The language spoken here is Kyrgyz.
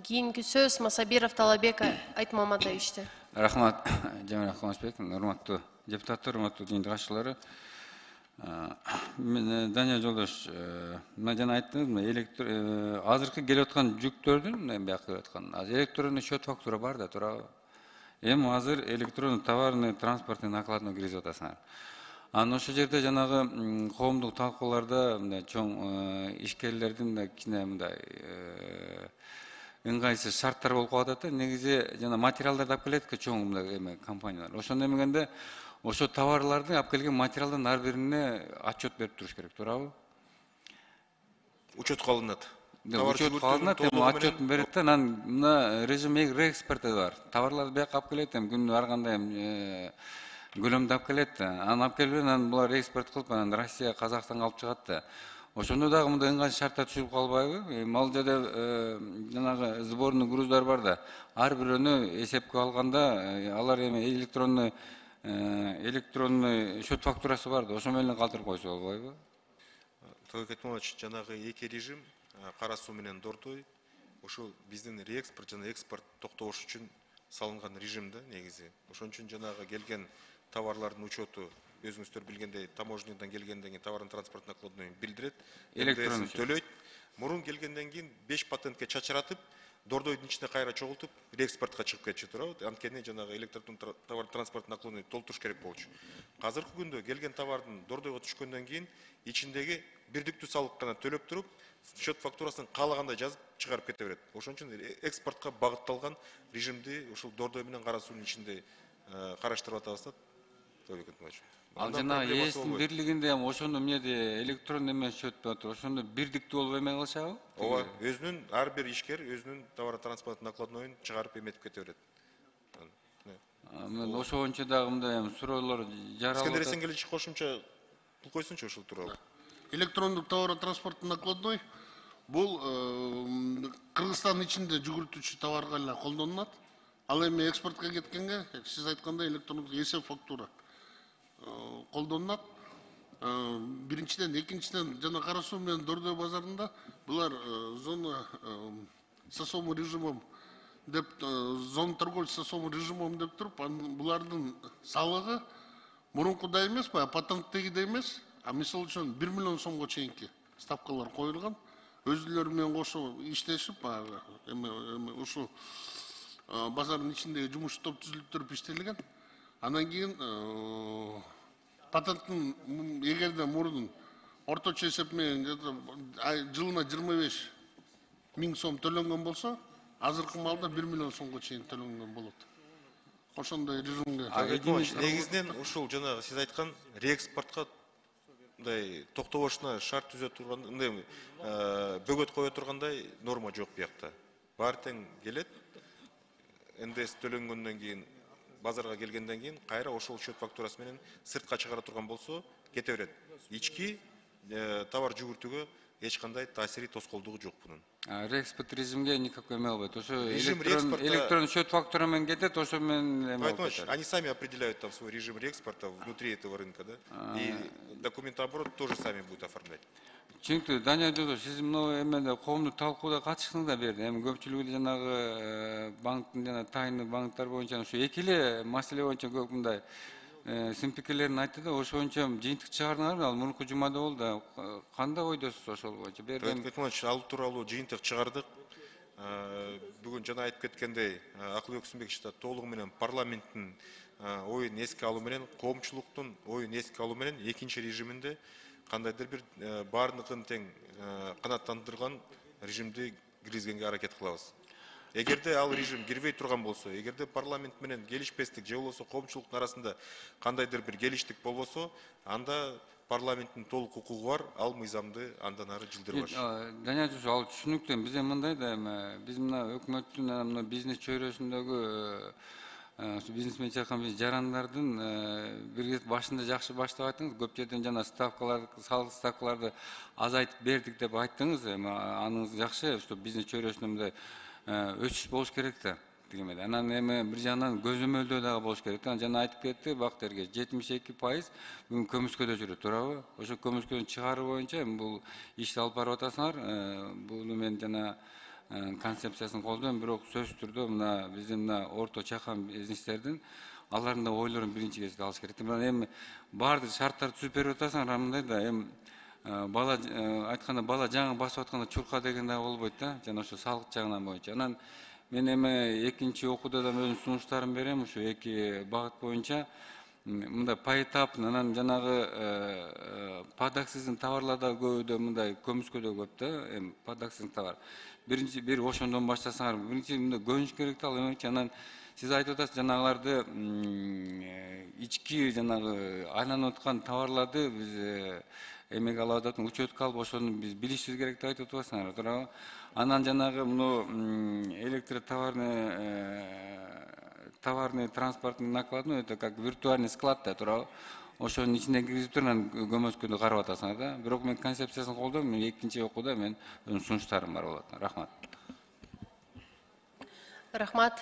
Кийинки сөз Масабиров Талабек Айтмаматовичте. Рахмат, Жамил Ахмасбек, урматтуу депутаттар, урматтуу жыйынтык катчылары. Мен Дания Жолдош, мына жана айттыңыз, азыркы келип аткан жүктөрдүн бияка келип аткан электронный счет фактура бар да туурабы. Эми азыр электронный товарный транспортный накладына киргизип атасыңар. Анан ошол жерде жанагы коомдук талкууларда мындай чоң ишкерлердин кичине мындай ыңгайсыз шарттар болуп калат да, негизи жана материалдарды алып келет чоң мындай компаниялар. Ошондо эмегенде ошо товарларды алып келген материалдын ар бирине отчет берип туруш керек, туурабы? Учетко алынат. Учет алынат, отчетун берет да, анан мына режим реэкспорта бар. Товарларды бияка алып келет, күнүнө ар кандай көлөмдө алып келет. Анан алып келип, анан булар экспорт кылып, анан Россия, Казакстанга алып чыгат да. Ошондо дагы мындай ыңгайсыз шарттар түшүрүп калбайбы? Ал жерде жанагы сборный груздар бар да, ар бирөөнү эсепке алганда, алар эми электронный счет фактурасы бар да, ошо менен калтырып койсо болбойбу? Талек Айтмаматович, жанагы эки режим, Кара Суу менен Дордой, ошол биздин реэкспорт жана экспорт токтош үчүн салынган режим да негизи. Ошон үчүн жанагы келген товарлардын учету өзүңүздөр билгендей таможнядан келгенден кийин товардын транспорт накладной билдирет, электронный төлөйт. Мурун келгенден кийин 5 патентке чачыратып, Дордойдун ичине кайра чогултуп, реэкспортко чыгып кетчү туурабы. Анткени жанагы электрондун товар транспорт накладной толтуруш керек болчу. Азыркы күндө келген товардын Дордойго түшкөндөн кийин ичиндеги бирдиктүү салык гана төлөп туруп, счет фактурасын каалагандай жазып чыгарып кете берет. Ошон үчүн экспортко багытталган режимди ушул Дордой менен Кара Суунун ичинде караштырып атабыз да. Талек Айтмаматович. Ал жанагы ээсинин бирлигинде ошондо эмнеде электронный эмес счет болот, ошондо бирдиктүү болуп эме кылышабы? Ооба, өзүнүн ар бир ишкер өзүнүн товар транспорт накладнойун чыгарып эметип кете берет. Мен ошо боюнча дагы мындай суроолор жаралып. Искендер Эсенгелдиевич кошумча кылып койсунчу ушул тууралуу. Электрондук товар транспорттун накладной бул Кыргызстан ичинде жүгүртүүчү товарга эле колдонулат. Ал эми экспортко кеткенге сиз айткандай электрондук эсеп фактура колдонулат. Биринчиден, экинчиден жана Кара Суу менен Дордой базарында булар зона сосому режимом деп зона торговли сосому режимом деп туруп, булардын салыгы мурункудай эмеспи, патенттегидей эмес, мисалы үчүн 1 миллион сомго чейинки ставкалар коюлган. Өзүлөрү менен кошо иштешип, ушу базардын ичинде жумуш топ түзүлүп туруп иштелген. Андан кийин патенттин эгерде мурун орточо эсеп менен жылына 25 миң сом төлөнгөн болсо, азыркы маалда 1 миллион сомго чейин төлөнгөн болот. Ошондой режимге. Негизинен ушул жана сиз айткан реэкспортко мындай токтобошуна шарт түзө турган, мындай бөгөт кое тургандай норма жок биякта. Баары тең келет. НДС төлөнгөндөн кийин базарга келгенден кийин кайра ошол счет фактурасы менен сыртка чыгара турган болсо кете берет. Ички товар жүгүртүүгө эч кандай таасири тоскоолдугу жок бунун. Реэкспорт режимге никакой эме болбойт. Ошо электрон счет фактура менен кетет, ошо менен они сами определяют там свой режим реэкспорта внутри этого рынка, да? И документооборот тоже сами будут оформлять. Чүнктүү Дания Жолдош, сиз мына эмеде коомдук талкууда катышсыңыз да берди. Эми көпчүлүгү жанагы банктын жана тайный банктар боюнча ушу эки эле маселе боюнча көп мындай сын пикирлерин айтты да, ошо боюнча жыйынтык чыгардыңарбы? Ал мурунку жумада болду. Кандай ойдосуз ошол боюнча? Ал тууралуу жыйынтык чыгардык. Бүгүн жана айтып кеткендей, Акылбек Өксүнбекович да толугу менен парламенттин оюн эске алуу менен, коомчулуктун оюн эске алуу менен экинчи режиминде кандайдыр бир баардыгын тең канааттандырган режимди киргизгенге аракет кылабыз. Эгерде ал режим кирбей турган болсо, эгерде парламент менен келишпестик же болбосо коомчулуктун арасында кандайдыр бир келиштик болбосо, анда парламенттин толук укугу бар, ал мыйзамды андан ары жылдырбаш. Дания Жолдош, ал түшүнүктүү. Биз мындай да, биз мына өкмөттүн мына бизнес чөйрөсүндөгү бизнесмен чакан биз жарандардын бир башында жакшы баштап айттыңыз. Көп жерден жана салык ставкаларды азайтып бердик деп айттыңыз. Аныңыз жакшы, ушу бизнес чөйрөсүндө мындай өсүш болуш керек да. Анан эми бир жагынан көзөмөлдөө дагы болуш керек. Жана айтып кетти, Бактырге 72% бүгүн көмүскөдө жүрөт, туурабы? Ошо көмүскөдөн чыгаруу боюнча бул ишти алып барып атасыңар. Буну мен жана концепциясын колдойм, бирок сөзсүз түрдө мына биздин мына орто чакан бизнестердин алардын да ойлорун биринчи кезекте алыш керек. Мына эми баардык шарттарды түзүп берип атасың, мындай да эми бала айтканда бала жаңы басып атканда чурка деген да болбойт да, жана ошо салык жагынан боюнча. Анан мен эми экинчи окууда да өзүмдүн сунуштарымды берем, ушу эки багыт боюнча. Мындай поэтапный, анан жанагы падаксыздын товарлар да көбүдө мындай көмүскөдө көп да, эми падаксыздын товар. Биринчи бир ошондон баштасаңар, биринчи мындай көнүш керек да, ал эми анан сиз айтып атасыз жанагыларды ички жанагы айланып аткан товарларды биз эмеге алып атат, учетко алып ошону биз билишибиз керек деп айтып атасыңар, туурабы? Анан жанагы муну товарный транспортный накладной, это как виртуальный склад да, туурабы? Ошонун ичине киргизип туруп анан көмөскөдө карап атасыңар да. Бирок мен концепциясын колдойм, экинчи окууда мен өзүнүн сунуштарым бар болот. Рахмат. Рахмат.